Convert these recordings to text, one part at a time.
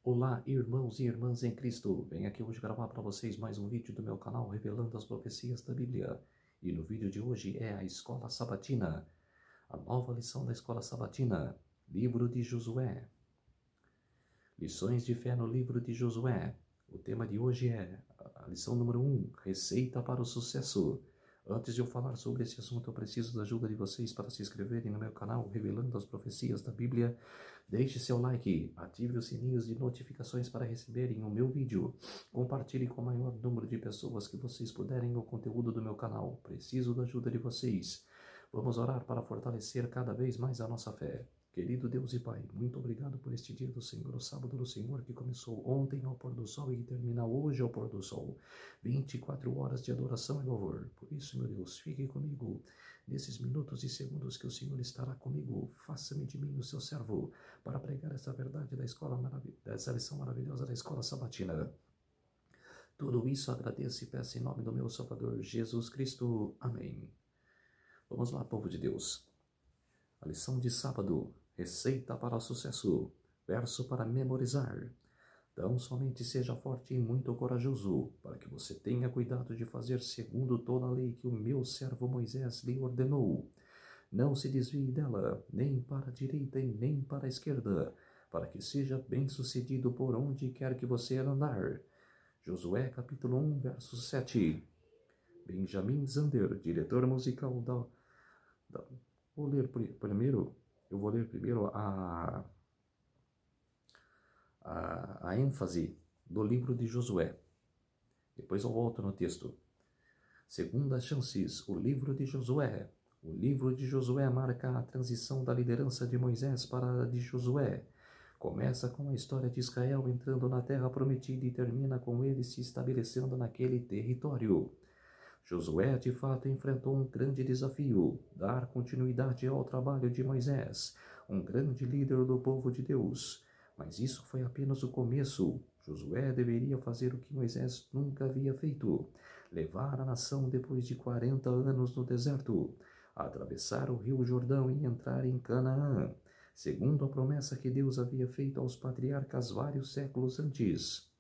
Olá, irmãos e irmãs em Cristo. Venho aqui hoje gravar para vocês mais um vídeo do meu canal revelando as profecias da Bíblia. E no vídeo de hoje é a Escola Sabatina, a nova lição da Escola Sabatina, livro de Josué. Lições de fé no livro de Josué. O tema de hoje é a lição número 1, receita para o sucesso. Antes de eu falar sobre esse assunto, eu preciso da ajuda de vocês para se inscreverem no meu canal revelando as profecias da Bíblia. Deixe seu like, ative os sininhos de notificações para receberem o meu vídeo. Compartilhe com o maior número de pessoas que vocês puderem o conteúdo do meu canal. Preciso da ajuda de vocês. Vamos orar para fortalecer cada vez mais a nossa fé. Querido Deus e Pai, muito obrigado por este dia do Senhor, o sábado do Senhor, que começou ontem ao pôr do sol e que termina hoje ao pôr do sol. 24 horas de adoração e louvor. Por isso, meu Deus, fique comigo nesses minutos e segundos que o Senhor estará comigo. Faça-me de mim o seu servo para pregar essa verdade dessa lição maravilhosa da Escola Sabatina. Tudo isso agradeço e peço em nome do meu Salvador Jesus Cristo. Amém. Vamos lá, povo de Deus. A lição de sábado, receita para o sucesso, verso para memorizar. Então somente seja forte e muito corajoso, para que você tenha cuidado de fazer segundo toda a lei que o meu servo Moisés lhe ordenou. Não se desvie dela, nem para a direita e nem para a esquerda, para que seja bem-sucedido por onde quer que você andar. Josué capítulo 1, verso 7. Benjamin Zander, diretor musical da eu vou ler primeiro a ênfase do livro de Josué. Depois eu volto no texto. Segundas chances, o livro de Josué. O livro de Josué marca a transição da liderança de Moisés para a de Josué. Começa com a história de Israel entrando na terra prometida e termina com ele se estabelecendo naquele território. Josué, de fato, enfrentou um grande desafio, dar continuidade ao trabalho de Moisés, um grande líder do povo de Deus. Mas isso foi apenas o começo. Josué deveria fazer o que Moisés nunca havia feito, levar a nação depois de 40 anos no deserto, atravessar o rio Jordão e entrar em Canaã, segundo a promessa que Deus havia feito aos patriarcas vários séculos antes.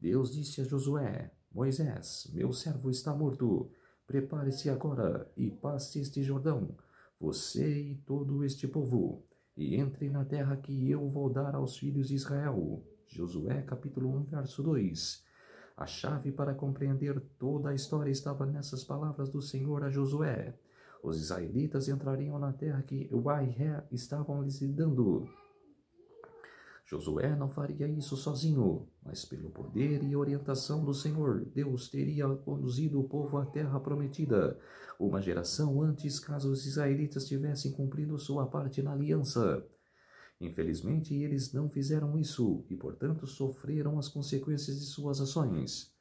Deus disse a Josué: Moisés, meu servo está morto. Prepare-se agora e passe este Jordão, você e todo este povo, e entre na terra que eu vou dar aos filhos de Israel. Josué capítulo 1, verso 2. A chave para compreender toda a história estava nessas palavras do Senhor a Josué. Os israelitas entrariam na terra que Uai-Ré estavam lhes dando. Josué não faria isso sozinho, mas pelo poder e orientação do Senhor, Deus teria conduzido o povo à terra prometida, uma geração antes, caso os israelitas tivessem cumprido sua parte na aliança. Infelizmente, eles não fizeram isso e, portanto, sofreram as consequências de suas ações.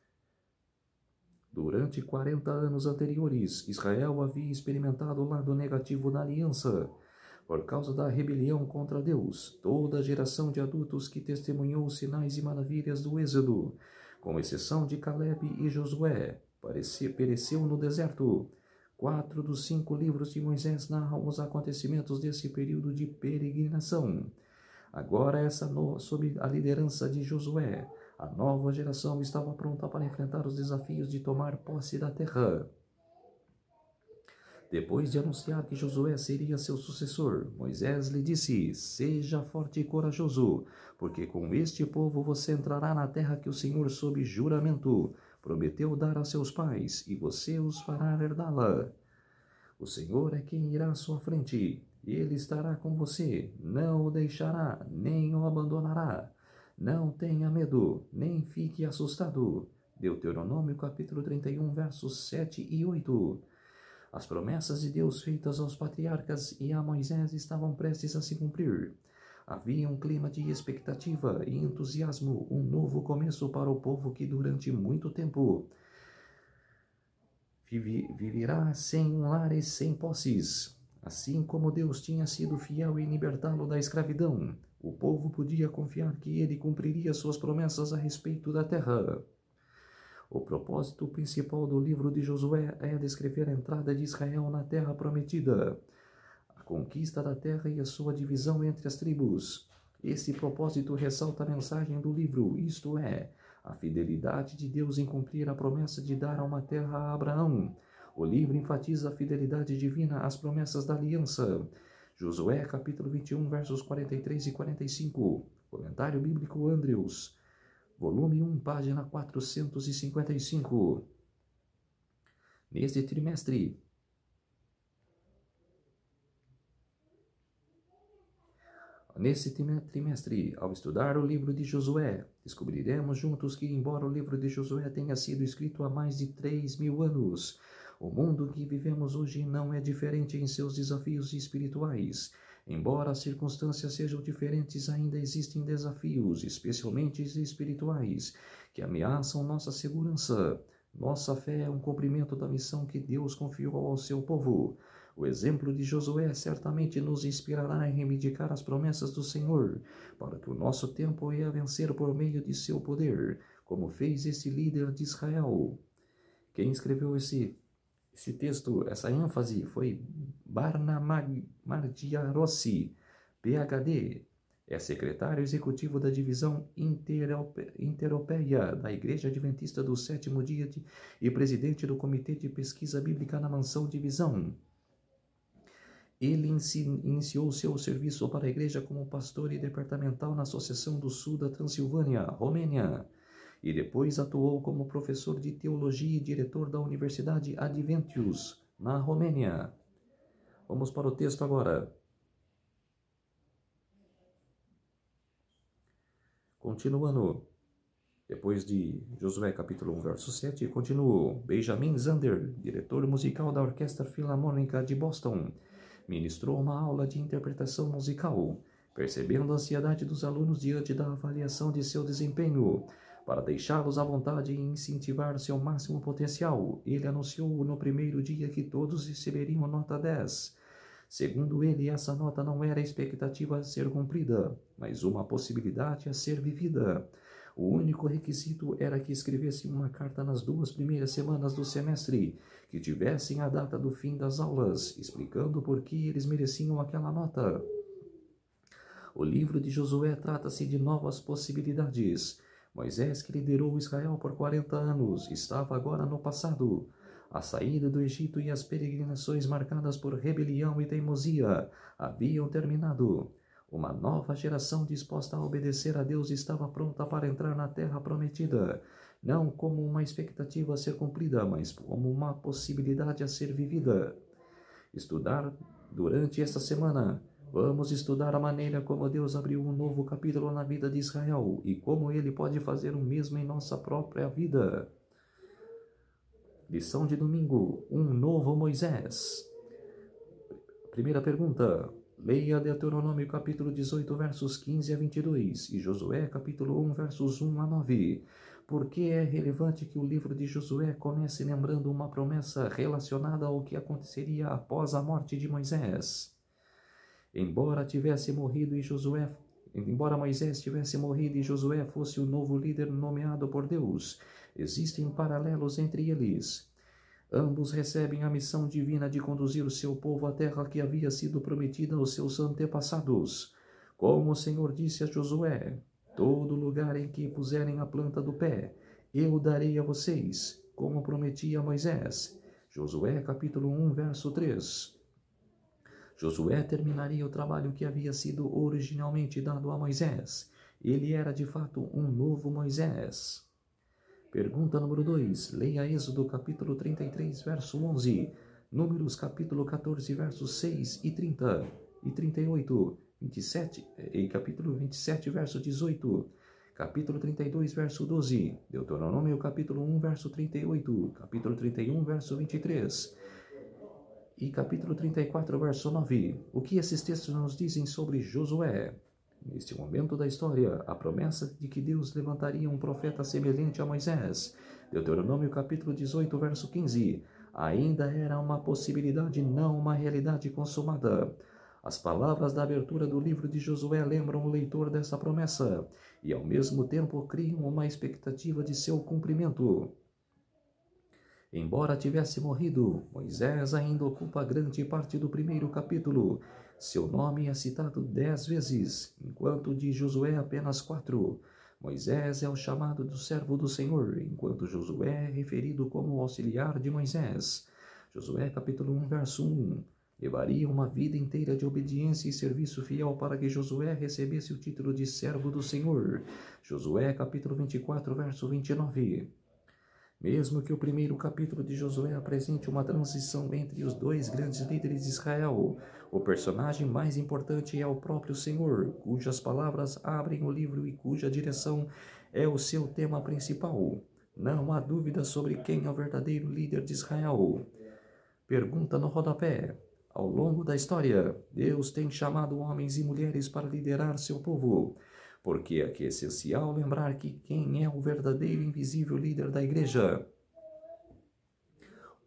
Durante 40 anos anteriores, Israel havia experimentado o lado negativo da aliança. Por causa da rebelião contra Deus, toda a geração de adultos que testemunhou os sinais e maravilhas do Êxodo, com exceção de Caleb e Josué, pereceu no deserto. 4 dos 5 livros de Moisés narram os acontecimentos desse período de peregrinação. Agora, sob a liderança de Josué, a nova geração estava pronta para enfrentar os desafios de tomar posse da terra. Depois de anunciar que Josué seria seu sucessor, Moisés lhe disse: seja forte e corajoso, porque com este povo você entrará na terra que o Senhor, sob juramento, prometeu dar a seus pais, e você os fará herdá-la. O Senhor é quem irá à sua frente, ele estará com você, não o deixará, nem o abandonará. Não tenha medo, nem fique assustado. Deuteronômio capítulo 31, versos 7 e 8. As promessas de Deus feitas aos patriarcas e a Moisés estavam prestes a se cumprir. Havia um clima de expectativa e entusiasmo, um novo começo para o povo que durante muito tempo viverá sem um lar e sem posses. Assim como Deus tinha sido fiel em libertá-lo da escravidão, o povo podia confiar que ele cumpriria suas promessas a respeito da terra. O propósito principal do livro de Josué é descrever a entrada de Israel na terra prometida, a conquista da terra e a sua divisão entre as tribos. Esse propósito ressalta a mensagem do livro, isto é, a fidelidade de Deus em cumprir a promessa de dar uma terra a Abraão. O livro enfatiza a fidelidade divina às promessas da aliança. Josué, capítulo 21, versos 43 e 45. Comentário bíblico Andrews, volume 1, página 455. Neste trimestre, ao estudar o livro de Josué, descobriremos juntos que, embora o livro de Josué tenha sido escrito há mais de 3.000 anos, o mundo que vivemos hoje não é diferente em seus desafios espirituais. Embora as circunstâncias sejam diferentes, ainda existem desafios, especialmente espirituais, que ameaçam nossa segurança. Nossa fé é um cumprimento da missão que Deus confiou ao seu povo. O exemplo de Josué certamente nos inspirará em reivindicar as promessas do Senhor, para que o nosso tempo é a vencer por meio de seu poder, como fez esse líder de Israel. Quem escreveu esse texto, essa ênfase, foi Barna Mardiarossi, PhD, é secretário executivo da Divisão Interopeia da Igreja Adventista do Sétimo Dia e presidente do Comitê de Pesquisa Bíblica na Mansão Divisão. Ele iniciou seu serviço para a igreja como pastor e departamental na Associação do Sul da Transilvânia, Romênia, e depois atuou como professor de teologia e diretor da Universidade Adventius, na Romênia. Vamos para o texto agora. Continuando, depois de Josué capítulo 1, verso 7, continuou. Benjamin Zander, diretor musical da Orquestra Filarmônica de Boston, ministrou uma aula de interpretação musical, percebendo a ansiedade dos alunos diante da avaliação de seu desempenho. Para deixá-los à vontade e incentivar seu máximo potencial, ele anunciou no primeiro dia que todos receberiam nota 10. Segundo ele, essa nota não era a expectativa a ser cumprida, mas uma possibilidade a ser vivida. O único requisito era que escrevessem uma carta nas 2 primeiras semanas do semestre, que tivessem a data do fim das aulas, explicando por que eles mereciam aquela nota. O livro de Josué trata-se de novas possibilidades. Moisés, que liderou Israel por 40 anos, estava agora no passado. A saída do Egito e as peregrinações marcadas por rebelião e teimosia haviam terminado. Uma nova geração disposta a obedecer a Deus estava pronta para entrar na terra prometida, não como uma expectativa a ser cumprida, mas como uma possibilidade a ser vivida. Estudar durante esta semana. Vamos estudar a maneira como Deus abriu um novo capítulo na vida de Israel e como Ele pode fazer o mesmo em nossa própria vida. Lição de domingo, um novo Moisés. Primeira pergunta, leia Deuteronômio capítulo 18, versos 15 a 22 e Josué capítulo 1, versos 1 a 9. Por que é relevante que o livro de Josué comece lembrando uma promessa relacionada ao que aconteceria após a morte de Moisés? Embora Moisés tivesse morrido e Josué fosse o novo líder nomeado por Deus, existem paralelos entre eles. Ambos recebem a missão divina de conduzir o seu povo à terra que havia sido prometida aos seus antepassados. Como o Senhor disse a Josué, todo lugar em que puserem a planta do pé, eu darei a vocês, como prometi a Moisés. Josué capítulo 1, verso 3. Josué terminaria o trabalho que havia sido originalmente dado a Moisés. Ele era de fato um novo Moisés. Pergunta número 2. Leia Êxodo capítulo 33, verso 11. Números capítulo 14, versos 6 e 30 e 38. 27, e capítulo 27, verso 18. Capítulo 32, verso 12. Deuteronômio capítulo 1, verso 38. Capítulo 31, verso 23. E capítulo 34, verso 9. O que esses textos nos dizem sobre Josué? Neste momento da história, a promessa de que Deus levantaria um profeta semelhante a Moisés, Deuteronômio capítulo 18, verso 15, ainda era uma possibilidade, não uma realidade consumada. As palavras da abertura do livro de Josué lembram o leitor dessa promessa e, ao mesmo tempo, criam uma expectativa de seu cumprimento. Embora tivesse morrido, Moisés ainda ocupa grande parte do primeiro capítulo. Seu nome é citado 10 vezes, enquanto de Josué apenas 4. Moisés é o chamado do servo do Senhor, enquanto Josué é referido como auxiliar de Moisés. Josué capítulo 1, verso 1. Levaria uma vida inteira de obediência e serviço fiel para que Josué recebesse o título de servo do Senhor. Josué capítulo 24, verso 29. Mesmo que o primeiro capítulo de Josué apresente uma transição entre os dois grandes líderes de Israel, o personagem mais importante é o próprio Senhor, cujas palavras abrem o livro e cuja direção é o seu tema principal. Não há dúvida sobre quem é o verdadeiro líder de Israel. Pergunta no rodapé. Ao longo da história, Deus tem chamado homens e mulheres para liderar seu povo. Porque é que é essencial lembrar que quem é o verdadeiro invisível líder da igreja?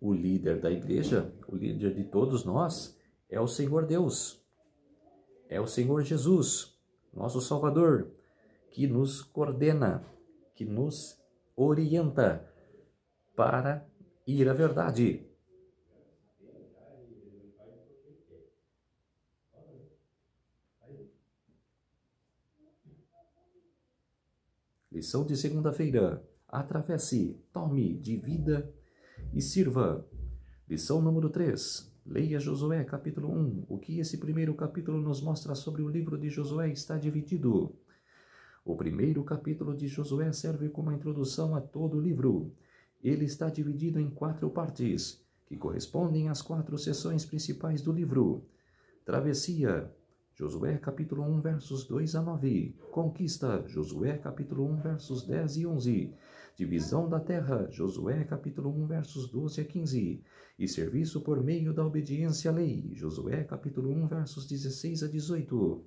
O líder da igreja, o líder de todos nós, é o Senhor Deus. É o Senhor Jesus, nosso Salvador, que nos coordena, que nos orienta para ir à verdade. Lição de segunda-feira. Atravesse, tome, divida e sirva. Lição número 3. Leia Josué capítulo 1. O que esse primeiro capítulo nos mostra sobre o livro de Josué está dividido. O primeiro capítulo de Josué serve como introdução a todo o livro. Ele está dividido em 4 partes, que correspondem às 4 seções principais do livro. Travessia. Josué capítulo 1, versos 2 a 9. Conquista. Josué capítulo 1, versos 10 e 11. Divisão da terra. Josué capítulo 1, versos 12 a 15. E serviço por meio da obediência à lei. Josué capítulo 1, versos 16 a 18.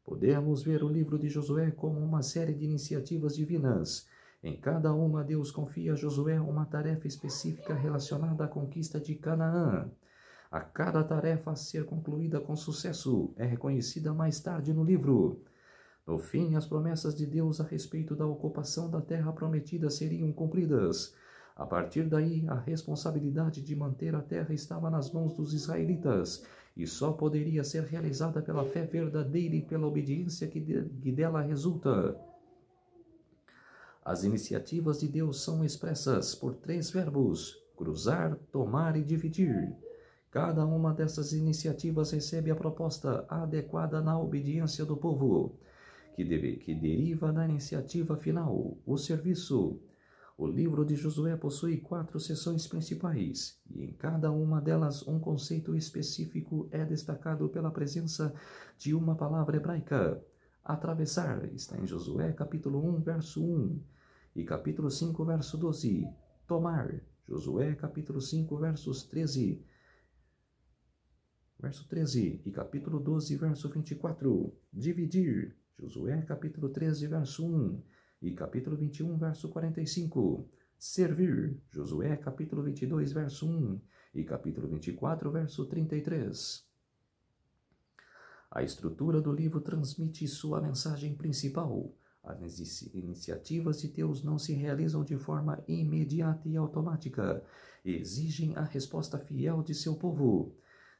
Podemos ver o livro de Josué como uma série de iniciativas divinas. Em cada uma, Deus confia a Josué uma tarefa específica relacionada à conquista de Canaã. A cada tarefa a ser concluída com sucesso é reconhecida mais tarde no livro. No fim, as promessas de Deus a respeito da ocupação da terra prometida seriam cumpridas. A partir daí, a responsabilidade de manter a terra estava nas mãos dos israelitas e só poderia ser realizada pela fé verdadeira e pela obediência que dela resulta. As iniciativas de Deus são expressas por 3 verbos: cruzar, tomar e dividir. Cada uma dessas iniciativas recebe a proposta adequada na obediência do povo, que deriva da iniciativa final, o serviço. O livro de Josué possui 4 seções principais, e em cada uma delas um conceito específico é destacado pela presença de uma palavra hebraica. Atravessar está em Josué capítulo 1, verso 1, e capítulo 5, verso 12. Tomar, Josué capítulo 5, versos 13 e capítulo 12, verso 24. Dividir, Josué capítulo 13, verso 1 e capítulo 21, verso 45. Servir, Josué capítulo 22, verso 1 e capítulo 24, verso 33. A estrutura do livro transmite sua mensagem principal. As iniciativas de Deus não se realizam de forma imediata e automática. Exigem a resposta fiel de seu povo.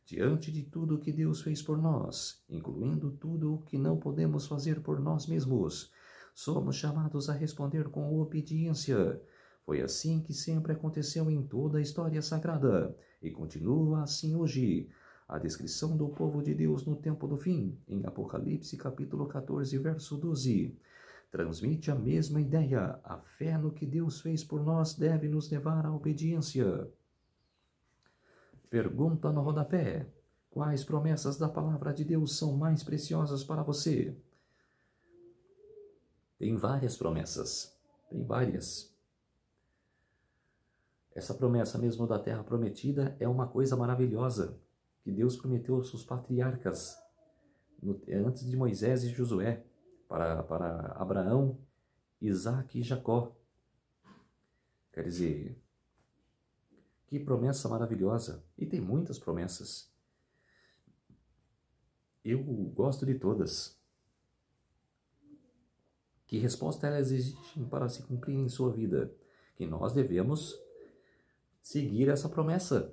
Diante de tudo o que Deus fez por nós, incluindo tudo o que não podemos fazer por nós mesmos, somos chamados a responder com obediência. Foi assim que sempre aconteceu em toda a história sagrada, e continua assim hoje. A descrição do povo de Deus no tempo do fim, em Apocalipse capítulo 14, verso 12, transmite a mesma ideia. A fé no que Deus fez por nós deve nos levar à obediência. Pergunta no rodapé. Quais promessas da palavra de Deus são mais preciosas para você? Tem várias promessas. Tem várias. Essa promessa mesmo da terra prometida é uma coisa maravilhosa que Deus prometeu aos seus patriarcas antes de Moisés e Josué, para Abraão, Isaque e Jacó. Quer dizer, que promessa maravilhosa. E tem muitas promessas. Eu gosto de todas. Que resposta elas existem para se cumprir em sua vida? Que nós devemos seguir essa promessa.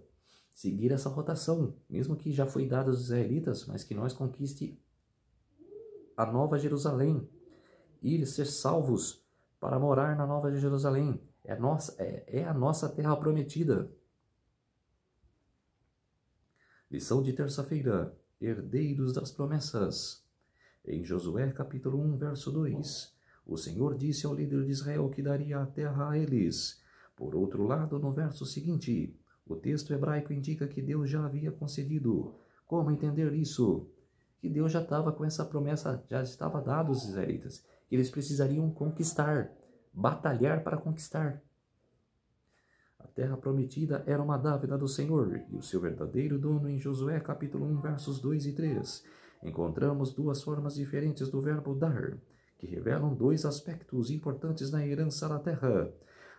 seguir essa rotação, mesmo que já foi dada aos israelitas, mas que nós conquiste a Nova Jerusalém, ir ser salvos para morar na Nova Jerusalém. É a nossa terra prometida. Lição de terça-feira: herdeiros das promessas. Em Josué capítulo 1, verso 2, o Senhor disse ao líder de Israel que daria a terra a eles. Por outro lado, no verso seguinte, o texto hebraico indica que Deus já havia concedido. Como entender isso? Que Deus já estava com essa promessa, já estava dada aos israelitas. Eles precisariam conquistar, batalhar para conquistar. A terra prometida era uma dávida do Senhor e o seu verdadeiro dono em Josué capítulo 1, versos 2 e 3. Encontramos duas formas diferentes do verbo dar, que revelam dois aspectos importantes na herança da terra.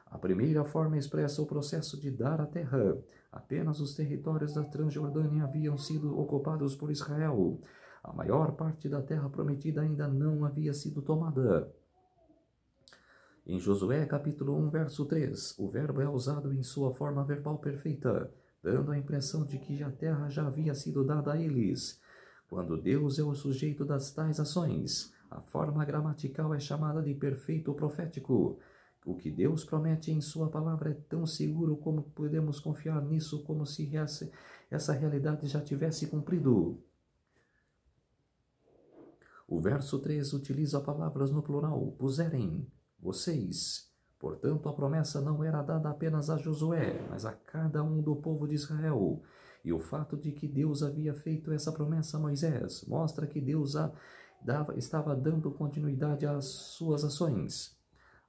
A primeira forma expressa o processo de dar a terra. Apenas os territórios da Transjordânia haviam sido ocupados por Israel. A maior parte da terra prometida ainda não havia sido tomada. Em Josué capítulo 1, verso 3, o verbo é usado em sua forma verbal perfeita, dando a impressão de que a terra já havia sido dada a eles. Quando Deus é o sujeito das tais ações, a forma gramatical é chamada de perfeito profético. O que Deus promete em sua palavra é tão seguro como podemos confiar nisso, como se essa realidade já tivesse cumprido. O verso 3 utiliza palavras no plural, puserem, vocês. Portanto, a promessa não era dada apenas a Josué, mas a cada um do povo de Israel. E o fato de que Deus havia feito essa promessa a Moisés mostra que Deus estava dando continuidade às suas ações.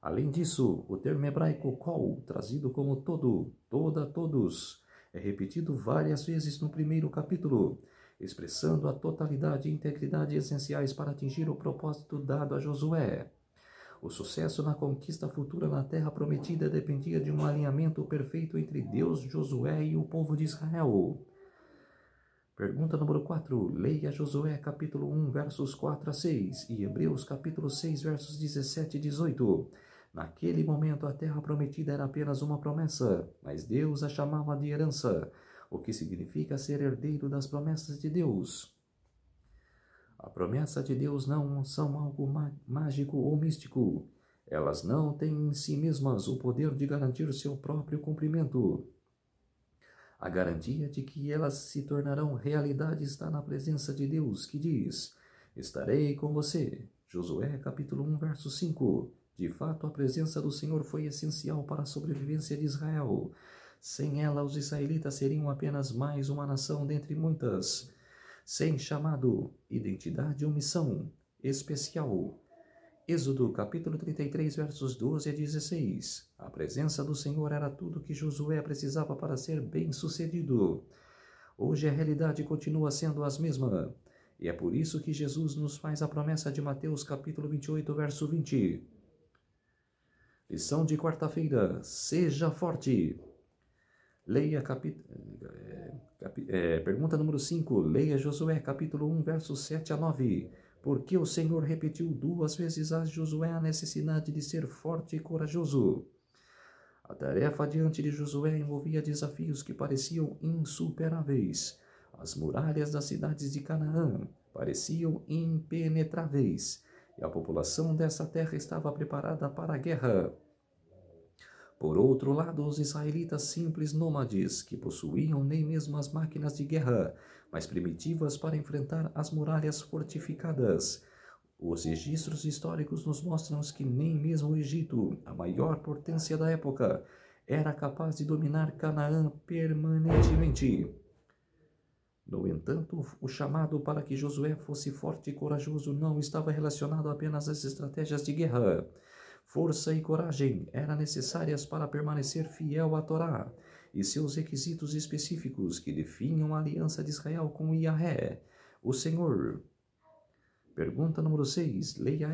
Além disso, o termo hebraico kol, trazido como todo, toda, todos, é repetido várias vezes no primeiro capítulo, expressando a totalidade e integridade essenciais para atingir o propósito dado a Josué. O sucesso na conquista futura na terra prometida dependia de um alinhamento perfeito entre Deus, Josué e o povo de Israel. Pergunta número 4. Leia Josué capítulo 1, versos 4 a 6 e Hebreus capítulo 6, versos 17 e 18. Naquele momento a terra prometida era apenas uma promessa, mas Deus a chamava de herança, o que significa ser herdeiro das promessas de Deus. A promessa de Deus não são algo mágico ou místico. Elas não têm em si mesmas o poder de garantir seu próprio cumprimento. A garantia de que elas se tornarão realidade está na presença de Deus, que diz: estarei com você. Josué capítulo 1, verso 5. De fato, a presença do Senhor foi essencial para a sobrevivência de Israel. Sem ela, os israelitas seriam apenas mais uma nação dentre muitas, sem chamado, identidade ou missão especial. Êxodo capítulo 33, versos 12 a 16. A presença do Senhor era tudo que Josué precisava para ser bem-sucedido. Hoje a realidade continua sendo a mesma, e é por isso que Jesus nos faz a promessa de Mateus capítulo 28, verso 20. Lição de quarta-feira: seja forte. Leia pergunta número 5. Leia Josué capítulo 1, versos 7 a 9. Porque o Senhor repetiu 2 vezes a Josué a necessidade de ser forte e corajoso. A tarefa diante de Josué envolvia desafios que pareciam insuperáveis. As muralhas das cidades de Canaã pareciam impenetráveis, e a população dessa terra estava preparada para a guerra. Por outro lado, os israelitas simples nômades, que possuíam nem mesmo as máquinas de guerra, mas primitivas para enfrentar as muralhas fortificadas. Os registros históricos nos mostram que nem mesmo o Egito, a maior potência da época, era capaz de dominar Canaã permanentemente. No entanto, o chamado para que Josué fosse forte e corajoso não estava relacionado apenas às estratégias de guerra. Força e coragem eram necessárias para permanecer fiel à Torá e seus requisitos específicos que definiam a aliança de Israel com Yahvé, o Senhor. Pergunta número 6. Leia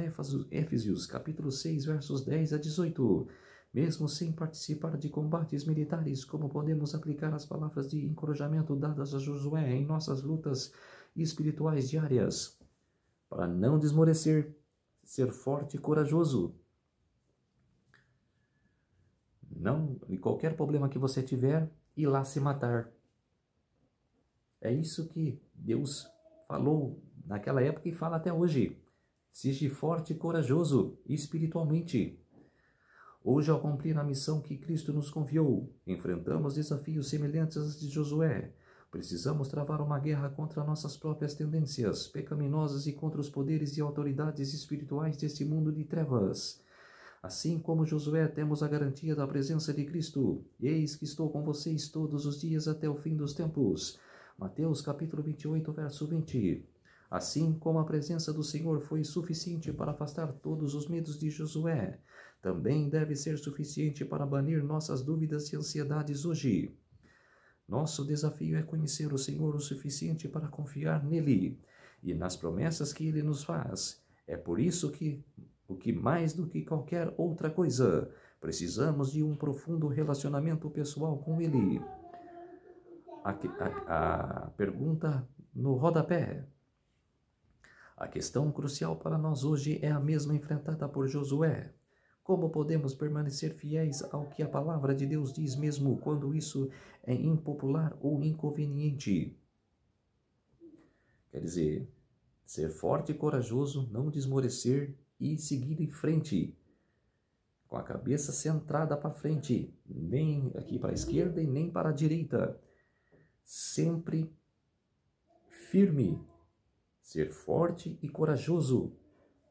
Éfesios capítulo 6, versos 10 a 18. Mesmo sem participar de combates militares, como podemos aplicar as palavras de encorajamento dadas a Josué em nossas lutas espirituais diárias? Para não desmorecer, ser forte e corajoso. Não, em qualquer problema que você tiver, ir lá se matar. É isso que Deus falou naquela época e fala até hoje. Seja forte e corajoso espiritualmente. Hoje, ao cumprir a missão que Cristo nos confiou, enfrentamos desafios semelhantes aos de Josué. Precisamos travar uma guerra contra nossas próprias tendências pecaminosas e contra os poderes e autoridades espirituais deste mundo de trevas. Assim como Josué, temos a garantia da presença de Cristo. Eis que estou com vocês todos os dias até o fim dos tempos. Mateus capítulo 28, verso 20. Assim como a presença do Senhor foi suficiente para afastar todos os medos de Josué, também deve ser suficiente para banir nossas dúvidas e ansiedades hoje. Nosso desafio é conhecer o Senhor o suficiente para confiar nele e nas promessas que ele nos faz. É por isso que, o que mais do que qualquer outra coisa, precisamos de um profundo relacionamento pessoal com ele. A pergunta no rodapé. A questão crucial para nós hoje é a mesma enfrentada por Josué. Como podemos permanecer fiéis ao que a palavra de Deus diz mesmo quando isso é impopular ou inconveniente? Quer dizer, ser forte e corajoso, não desmorecer e seguir em frente, com a cabeça centrada para frente, nem aqui para a esquerda e nem para a direita. Sempre firme, ser forte e corajoso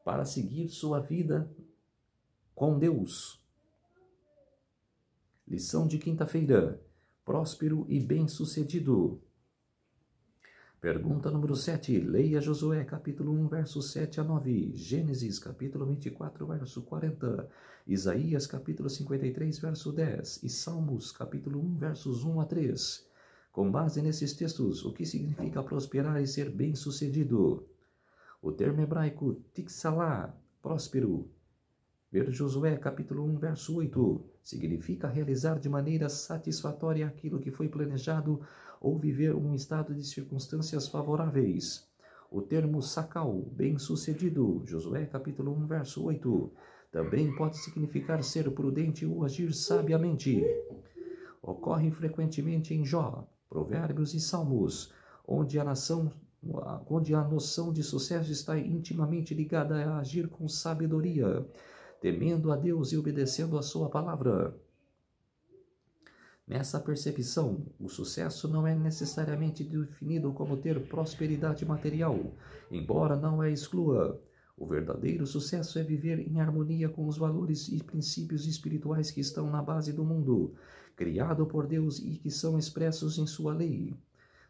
para seguir sua vida com Deus. Lição de quinta-feira. Próspero e bem-sucedido. Pergunta número 7. Leia Josué capítulo 1, versos 7 a 9. Gênesis capítulo 24, verso 40. Isaías capítulo 53, verso 10. E Salmos capítulo 1, versos 1 a 3. Com base nesses textos, o que significa prosperar e ser bem-sucedido? O termo hebraico tiksalá, próspero, ver Josué capítulo 1, verso 8, significa realizar de maneira satisfatória aquilo que foi planejado ou viver um estado de circunstâncias favoráveis. O termo sacal, bem-sucedido, Josué capítulo 1, verso 8, também pode significar ser prudente ou agir sabiamente. Ocorre frequentemente em Jó, Provérbios e Salmos, onde a noção de sucesso está intimamente ligada a agir com sabedoria, temendo a Deus e obedecendo a sua palavra. Nessa percepção, o sucesso não é necessariamente definido como ter prosperidade material, embora não a exclua. O verdadeiro sucesso é viver em harmonia com os valores e princípios espirituais que estão na base do mundo, criado por Deus e que são expressos em sua lei.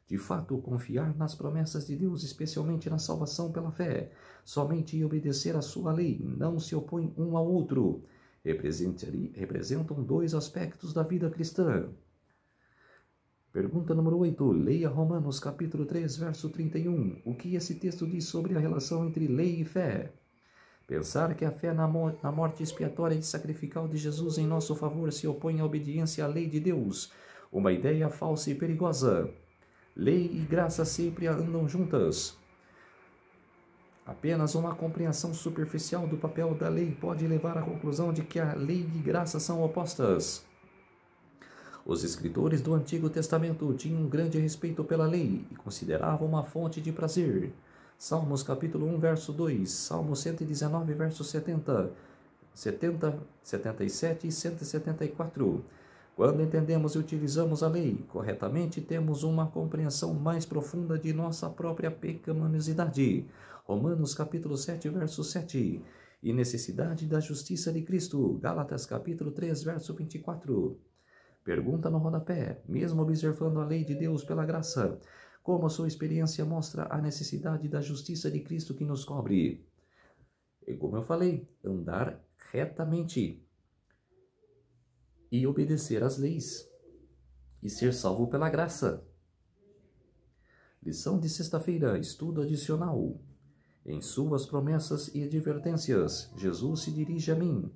De fato, confiar nas promessas de Deus, especialmente na salvação pela fé, somente em obedecer à sua lei, não se opõe um ao outro, representam dois aspectos da vida cristã. Pergunta número 8. Leia Romanos capítulo 3, verso 31. O que esse texto diz sobre a relação entre lei e fé? Pensar que a fé na morte expiatória e sacrificial de Jesus em nosso favor se opõe à obediência à lei de Deus, uma ideia falsa e perigosa. Lei e graça sempre andam juntas. Apenas uma compreensão superficial do papel da lei pode levar à conclusão de que a lei e graça são opostas. Os escritores do Antigo Testamento tinham um grande respeito pela lei e consideravam uma fonte de prazer. Salmos capítulo 1, verso 2, Salmo 119, verso 70, 77 e 174. Quando entendemos e utilizamos a lei corretamente, temos uma compreensão mais profunda de nossa própria pecaminosidade. Romanos capítulo 7, verso 7. E necessidade da justiça de Cristo. Gálatas capítulo 3, verso 24. Pergunta no rodapé. Mesmo observando a lei de Deus pela graça, como a sua experiência mostra a necessidade da justiça de Cristo que nos cobre? E como eu falei, andar retamente e obedecer às leis, e ser salvo pela graça. Lição de sexta-feira, estudo adicional. Em suas promessas e advertências, Jesus se dirige a mim.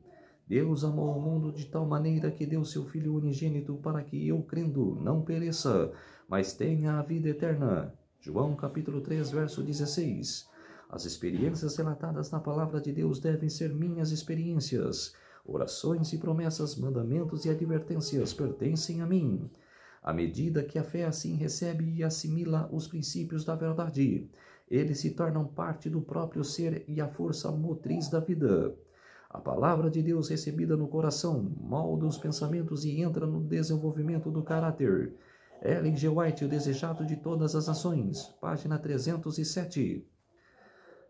Deus amou o mundo de tal maneira que deu seu Filho unigênito para que eu, crendo, não pereça, mas tenha a vida eterna. João capítulo 3, verso 16. As experiências relatadas na palavra de Deus devem ser minhas experiências. Orações e promessas, mandamentos e advertências pertencem a mim. À medida que a fé assim recebe e assimila os princípios da verdade, eles se tornam parte do próprio ser e a força motriz da vida. A palavra de Deus recebida no coração molda os pensamentos e entra no desenvolvimento do caráter. Ellen G. White, o desejado de todas as nações, página 307.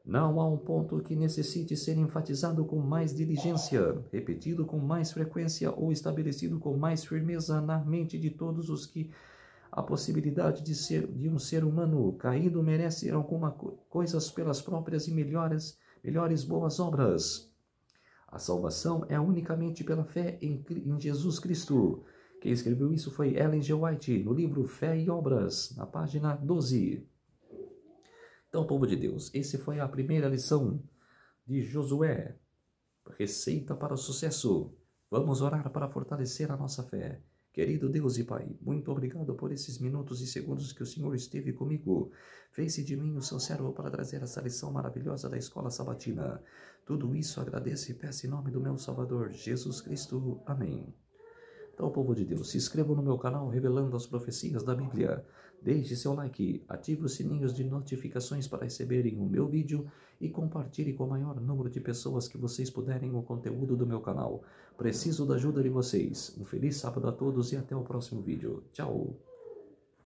Não há um ponto que necessite ser enfatizado com mais diligência, repetido com mais frequência ou estabelecido com mais firmeza na mente de todos os que a possibilidade de um ser humano caído merece algumas coisas pelas próprias e melhores boas obras. A salvação é unicamente pela fé em Jesus Cristo. Quem escreveu isso foi Ellen G. White, no livro Fé e Obras, na página 12. Então, povo de Deus, essa foi a primeira lição de Josué. Receita para o sucesso. Vamos orar para fortalecer a nossa fé. Querido Deus e Pai, muito obrigado por esses minutos e segundos que o Senhor esteve comigo. Fez-se de mim o seu servo para trazer essa lição maravilhosa da escola sabatina. Tudo isso agradeço e peço em nome do meu Salvador, Jesus Cristo. Amém. Então, povo de Deus, se inscreva no meu canal Revelando as Profecias da Bíblia. Deixe seu like, ative os sininhos de notificações para receberem o meu vídeo e compartilhe com o maior número de pessoas que vocês puderem o conteúdo do meu canal. Preciso da ajuda de vocês. Um feliz sábado a todos e até o próximo vídeo. Tchau!